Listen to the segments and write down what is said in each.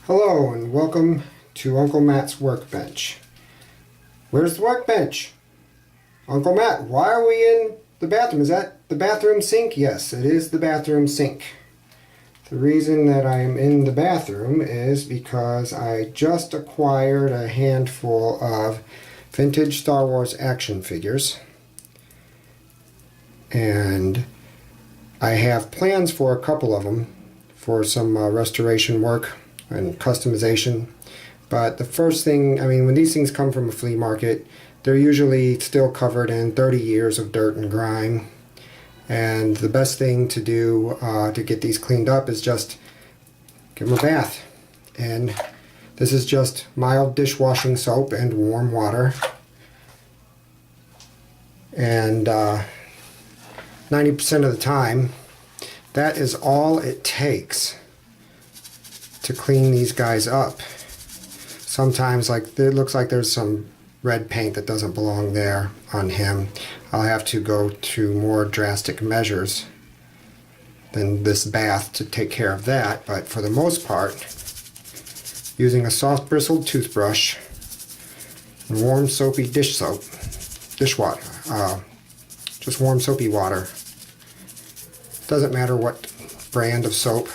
Hello and welcome to Uncle Matt's workbench. Where's the workbench? Uncle Matt, why are we in the bathroom? Is that the bathroom sink? Yes, it is the bathroom sink. The reason that I am in the bathroom is because I just acquired a handful of vintage Star Wars action figures. And I have plans for a couple of them for some restoration work and customization. But the first thing, when these things come from a flea market, they're usually still covered in 30 years of dirt and grime. And the best thing to do to get these cleaned up is just give them a bath. And this is just mild dishwashing soap and warm water. And 90% of the time, that is all it takes to clean these guys up. Sometimes, like, it looks like there's some red paint that doesn't belong there on him. I'll have to go to more drastic measures than this bath to take care of that, but for the most part, using a soft bristled toothbrush and warm soapy dishwater, just warm soapy water. Doesn't matter what brand of soap.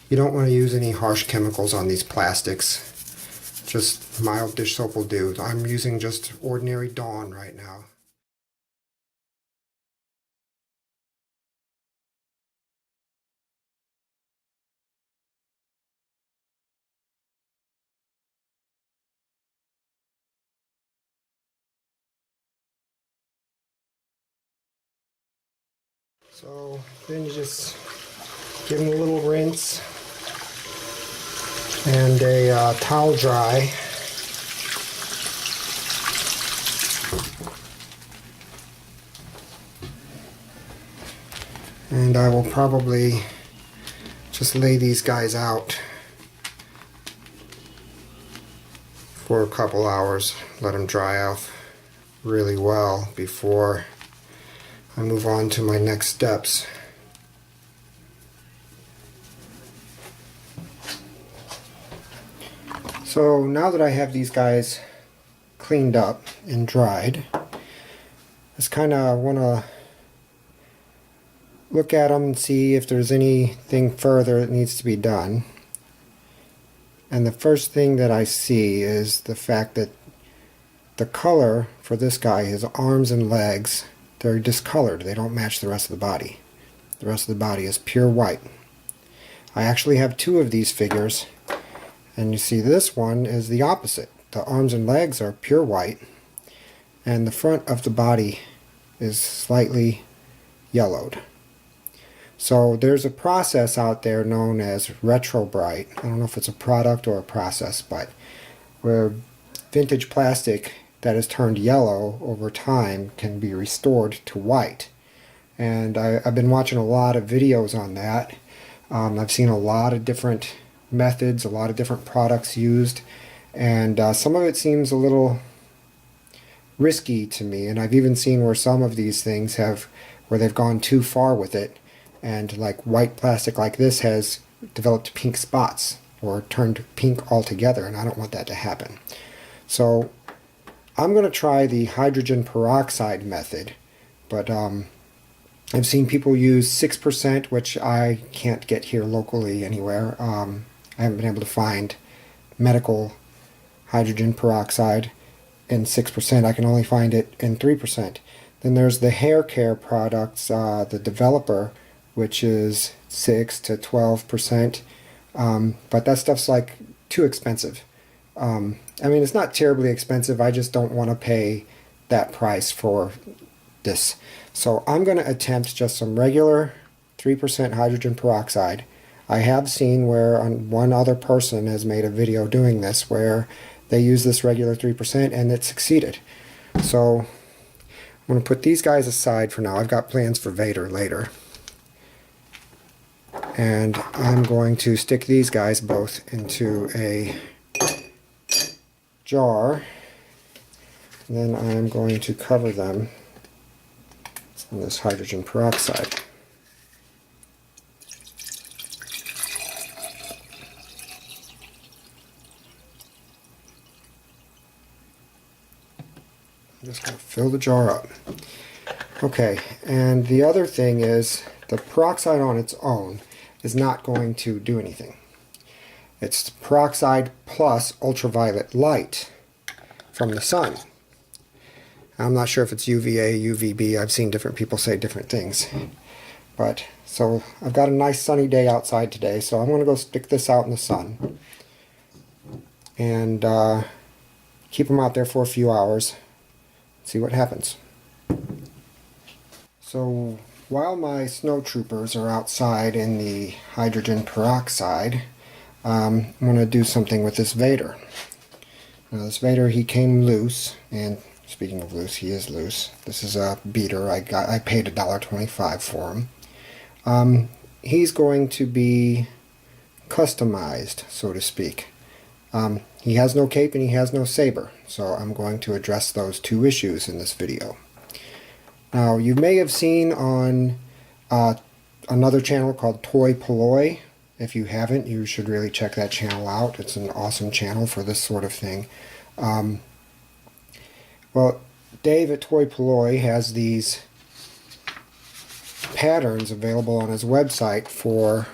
You don't want to use any harsh chemicals on these plastics. Just mild dish soap will do. I'm using just ordinary Dawn right now. So then you just give them a little rinse and a towel dry. And I will probably just lay these guys out for a couple hours, let them dry off really well before I move on to my next steps. So now that I have these guys cleaned up and dried, I just kind of want to look at them and see if there's anything further that needs to be done. And the first thing that I see is the fact that the color for this guy, his arms and legs, they're discolored. They don't match the rest of the body. The rest of the body is pure white. I actually have two of these figures, and you see this one is the opposite. The arms and legs are pure white, and the front of the body is slightly yellowed. So there's a process out there known as retro bright. I don't know if it's a product or a process, but where vintage plastic that is turned yellow over time can be restored to white. And I've been watching a lot of videos on that. I've seen a lot of different methods, a lot of different products used, and some of it seems a little risky to me. And I've even seen where some of these things where they've gone too far with it, and like white plastic like this has developed pink spots or turned pink altogether, and I don't want that to happen. So I'm going to try the hydrogen peroxide method, but I've seen people use 6%, which I can't get here locally anywhere. I haven't been able to find medical hydrogen peroxide in 6%. I can only find it in 3%. Then there's the hair care products, the developer, which is 6 to 12%, but that stuff's like too expensive. It's not terribly expensive. I just don't want to pay that price for this. So I'm going to attempt just some regular 3% hydrogen peroxide. I have seen where one other person has made a video doing this where they use this regular 3% and it succeeded. So I'm going to put these guys aside for now. I've got plans for Vader later. And I'm going to stick these guys both into a jar. And then I'm going to cover them in this hydrogen peroxide. I'm just going to fill the jar up. Okay, and the other thing is the peroxide on its own is not going to do anything. It's peroxide plus ultraviolet light from the sun. I'm not sure if it's UVA, UVB. I've seen different people say different things. But so I've got a nice sunny day outside today, so I'm going to go stick this out in the sun and keep them out there for a few hours, see what happens. So while my snow troopers are outside in the hydrogen peroxide, I'm going to do something with this Vader. Now this Vader, he came loose, and speaking of loose, he is loose. This is a beater. I paid $1.25 for him. He's going to be customized, so to speak. He has no cape and he has no saber, so I'm going to address those two issues in this video. Now, you may have seen on another channel called Toy Polloi. If you haven't, you should really check that channel out. It's an awesome channel for this sort of thing. Well, Dave at Toy Polloi has these patterns available on his website for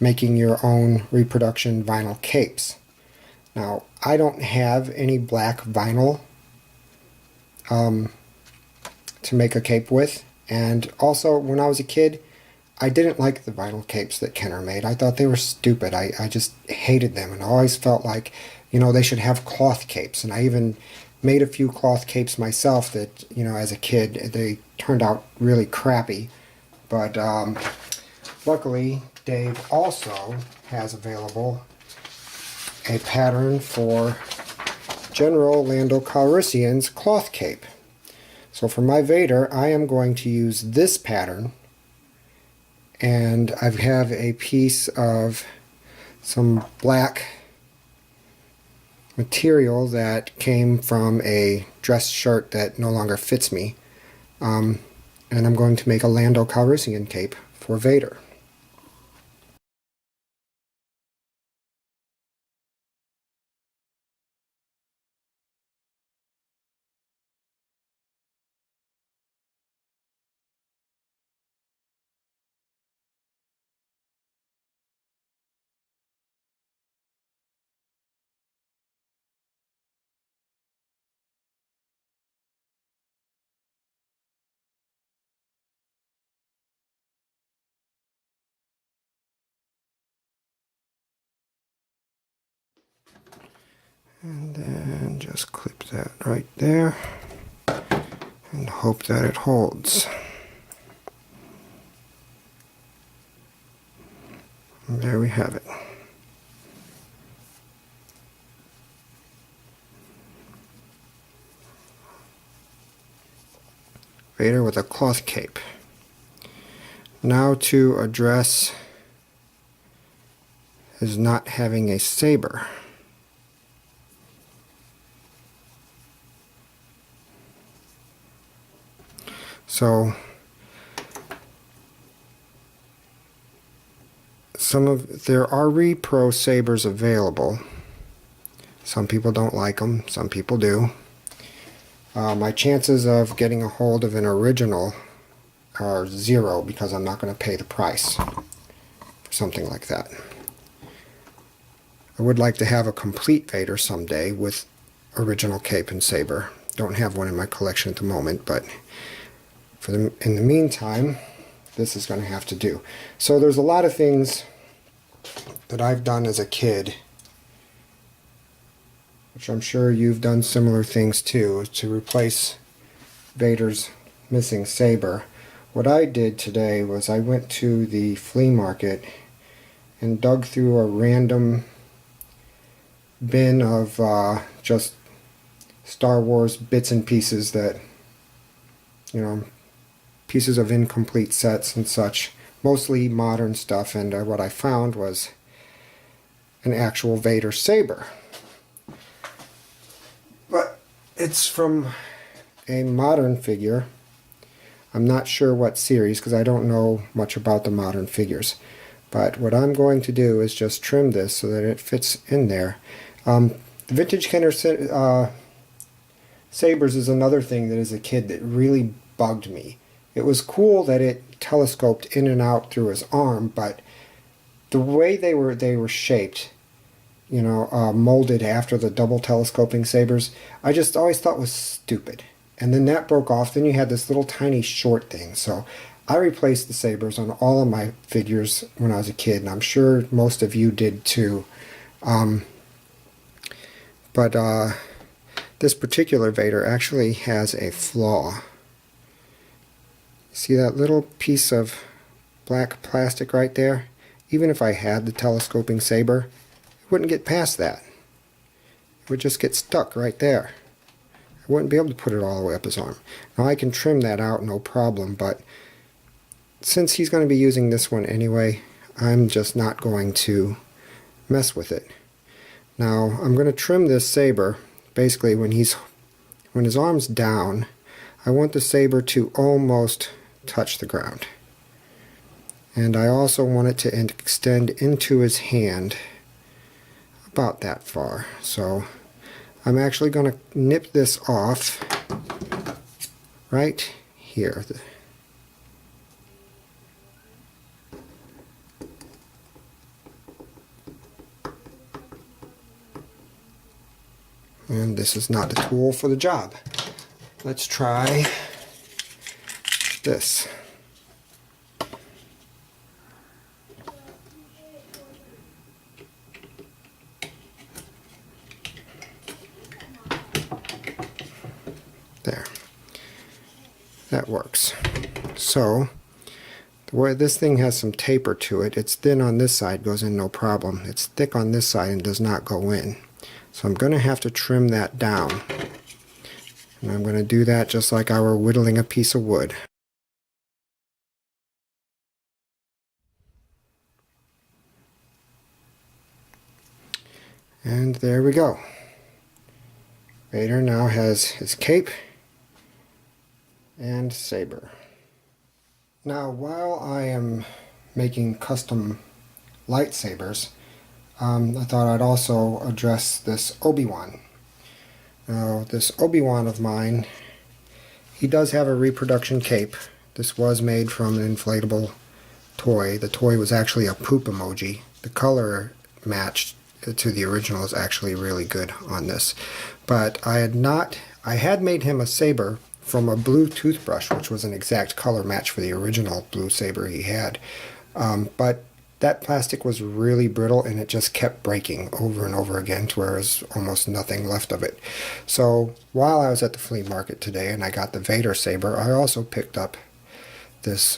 making your own reproduction vinyl capes. Now, I don't have any black vinyl to make a cape with, and also when I was a kid, I didn't like the vinyl capes that Kenner made. I thought they were stupid. I just hated them, and I always felt like, you know, they should have cloth capes. And I even made a few cloth capes myself that, you know, as a kid, they turned out really crappy. But luckily, Dave also has available a pattern for General Lando Calrissian's cloth cape. So for my Vader, I am going to use this pattern, and I have a piece of some black material that came from a dress shirt that no longer fits me, and I'm going to make a Lando Calrissian cape for Vader. And then just clip that right there and hope that it holds. And there we have it. Vader with a cloth cape. Now to address his not having a saber. So there are repro sabers available. Some people don't like them, some people do. My chances of getting a hold of an original are 0 because I'm not going to pay the price for something like that. I would like to have a complete Vader someday with original cape and saber. Don't have one in my collection at the moment, but in the meantime, this is going to have to do. So there's a lot of things that I've done as a kid, which I'm sure you've done similar things too, to replace Vader's missing saber. What I did today was I went to the flea market and dug through a random bin of just Star Wars bits and pieces that, you know, pieces of incomplete sets and such, mostly modern stuff, and what I found was an actual Vader saber. But it's from a modern figure. I'm not sure what series because I don't know much about the modern figures. But what I'm going to do is just trim this so that it fits in there. The vintage Kenner sabers is another thing that as a kid that really bugged me. It was cool that it telescoped in and out through his arm, but the way they were shaped, you know, molded after the double telescoping sabers, I just always thought was stupid. And then that broke off. Then you had this little tiny short thing. So I replaced the sabers on all of my figures when I was a kid, and I'm sure most of you did too. But this particular Vader actually has a flaw. See that little piece of black plastic right there? Even if I had the telescoping saber, it wouldn't get past that. It would just get stuck right there. I wouldn't be able to put it all the way up his arm. Now I can trim that out, no problem, but since he's going to be using this one anyway, I'm just not going to mess with it. Now I'm going to trim this saber. Basically, when his arm's down, I want the saber to almost touch the ground. And I also want it to extend into his hand about that far. So I'm actually going to nip this off right here. And this is not the tool for the job. Let's try this. There. That works. So, the way this thing has some taper to it, it's thin on this side, goes in no problem. It's thick on this side and does not go in. So I'm going to have to trim that down. And I'm going to do that just like I were whittling a piece of wood. And there we go. Vader now has his cape and saber. Now, while I am making custom lightsabers, I thought I'd also address this Obiwan. Now, this Obiwan of mine, he does have a reproduction cape. This was made from an inflatable toy. The toy was actually a poop emoji. The color matched to the original is actually really good on this. But I had made him a saber from a blue toothbrush, which was an exact color match for the original blue saber he had. But that plastic was really brittle and it just kept breaking over and over again to where there was almost nothing left of it. So while I was at the flea market today and I got the Vader saber, I also picked up this,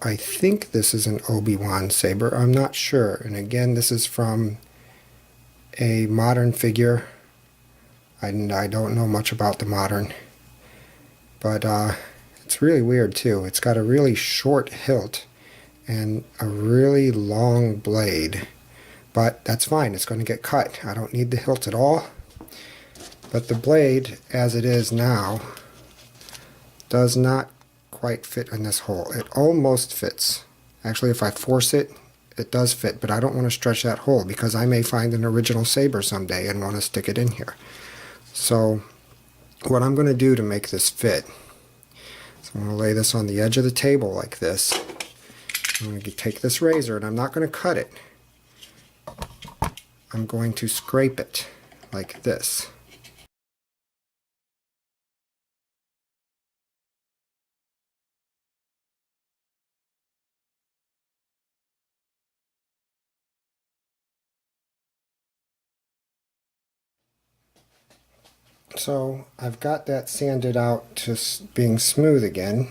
I think this is an Obiwan saber, I'm not sure. And again, this is from a modern figure. I don't know much about the modern, but it's really weird too. It's got a really short hilt and a really long blade, but that's fine, it's going to get cut. I don't need the hilt at all, but the blade as it is now does not quite fit in this hole. It almost fits. Actually, if I force it, it does fit, but I don't want to stretch that hole because I may find an original saber someday and want to stick it in here. So what I'm going to do to make this fit, so I'm going to lay this on the edge of the table like this. I'm going to take this razor and I'm not going to cut it. I'm going to scrape it like this. So I've got that sanded out to being smooth again.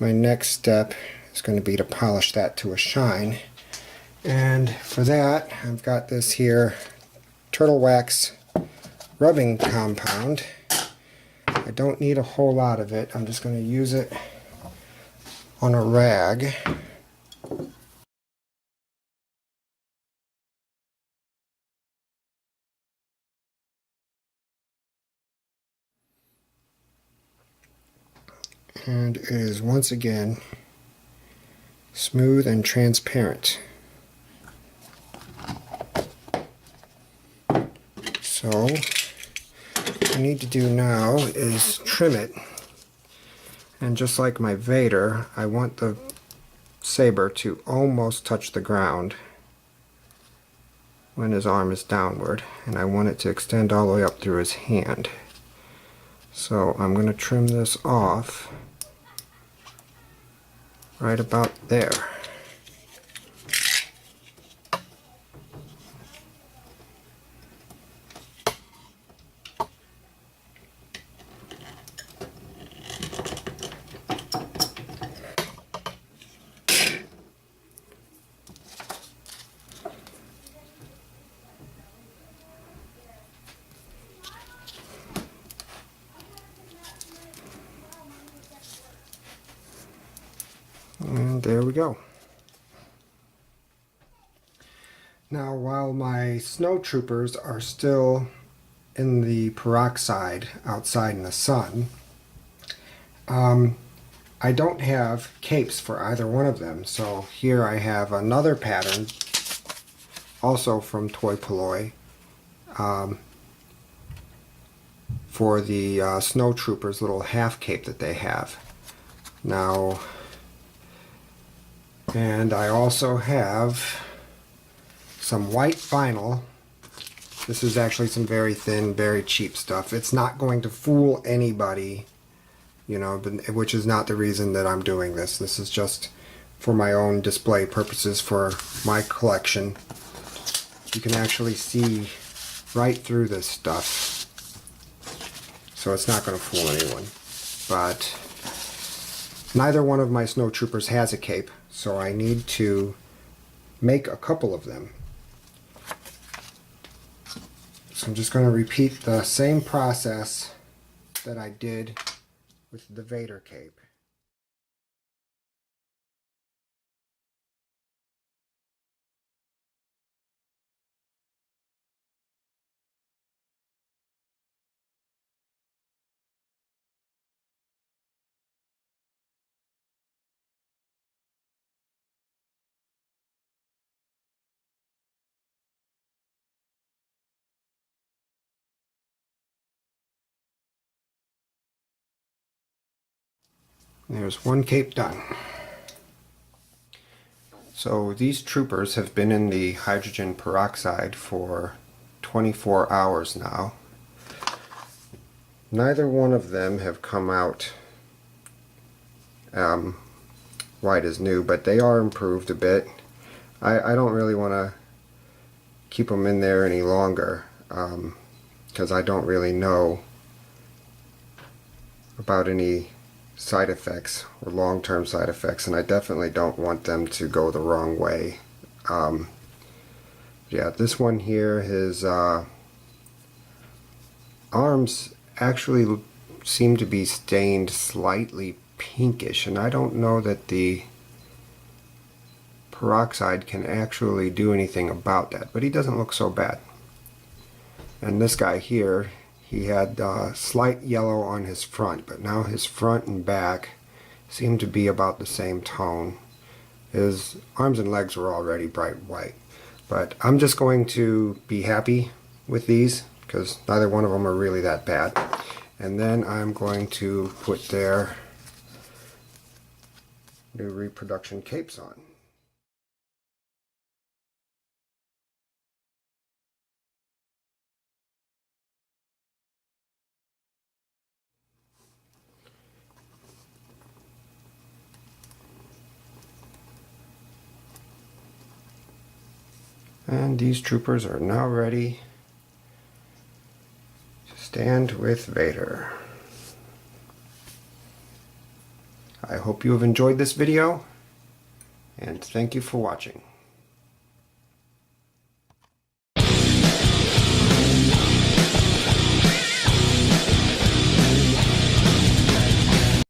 My next step is going to be to polish that to a shine. And for that, I've got this here turtle wax rubbing compound. I don't need a whole lot of it. I'm just going to use it on a rag. And it is once again smooth and transparent. So I need to do now is trim it. And just like my Vader, I want the saber to almost touch the ground when his arm is downward, and I want it to extend all the way up through his hand. So I'm going to trim this off right about there. And there we go. Now, while my snow troopers are still in the peroxide outside in the sun, I don't have capes for either one of them. So here I have another pattern, also from Toy Polloi, for the snow troopers little half cape that they have. Now, and I also have some white vinyl. This is actually some very thin, very cheap stuff. It's not going to fool anybody, you know, which is not the reason that I'm doing this. This is just for my own display purposes for my collection. You can actually see right through this stuff, so it's not going to fool anyone. But neither one of my snow troopers has a cape, so I need to make a couple of them. So I'm just going to repeat the same process that I did with the Vader cape. There's one cape done. So these troopers have been in the hydrogen peroxide for 24 hours now. Neither one of them have come out white as new, but they are improved a bit. I don't really want to keep them in there any longer because I don't really know about any side effects or long-term side effects, and I definitely don't want them to go the wrong way. Yeah, this one here, his arms actually seem to be stained slightly pinkish, and I don't know that the peroxide can actually do anything about that, but he doesn't look so bad. And this guy here, he had slight yellow on his front, but now his front and back seem to be about the same tone. His arms and legs were already bright white. But I'm just going to be happy with these because neither one of them are really that bad. And then I'm going to put their new reproduction capes on. And these troopers are now ready to stand with Vader. I hope you have enjoyed this video, and thank you for watching.